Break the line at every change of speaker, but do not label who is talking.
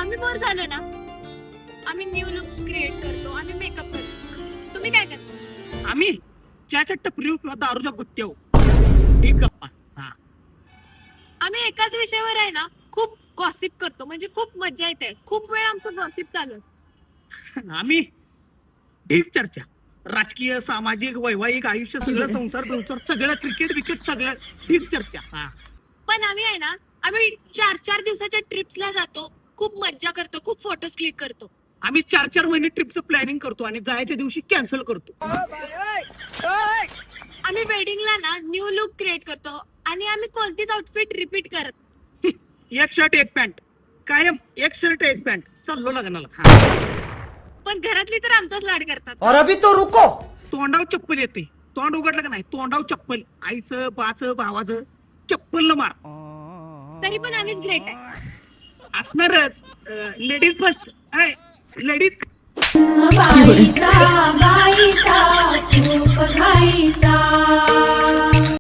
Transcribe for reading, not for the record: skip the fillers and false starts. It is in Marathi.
आम्ही बोर झालो ना, आम्ही न्यू लुक्स क्रिएट करतो, आम्ही मेकअप करतो. तुम्ही काय करता?
आम्ही चहाच्या टपरीवर किंवा दारूच्या गुत्त्यावर ठीक गप्पा. हा
आम्ही एकाच विषयावर आहे ना खूप गॉसिप करतो, म्हणजे खूप मजा येते. खूप वेळ आमचं गॉसिप चालू असतं.
आम्ही ठीक चर्चा, राजकीय सामाजिक वैवाहिक आयुष्य सगळं संसार बिंसार सगळं क्रिकेट विकेट सगळं ठीक चर्चा. हा
पण आम्ही आहे ना, आम्ही 4-4 दिवसाच्या ट्रिप्सला जातो, खूप मज्जा करतो, खूप फोटोज क्लिक करतो.
आम्ही 4-4 महिने ट्रिपचं प्लॅनिंग करतो आणि जायच्या दिवशी कॅन्सल करतो.
आम्ही वेडिंगला ना न्यू लुक क्रिएट करतो आणि आम्ही कोणतीच आउटफिट रिपीट करत.
एक शर्ट एक पॅन्ट कायम, एक शर्ट एक पॅन्ट चाललो लग्नाला. हा.
पण घरातली तर आमचाच लाड करतात.
और अभी तो रुको.
तोंडाव चप्पल येते, तोंड उघडलं का नाही तोंडाव चप्पल, आईचं बाचं भावाचं चप्पल मार
तरी पण आम्हीच ग्रेट आहे.
असणारच. Ladies first, ladies.
बाईचा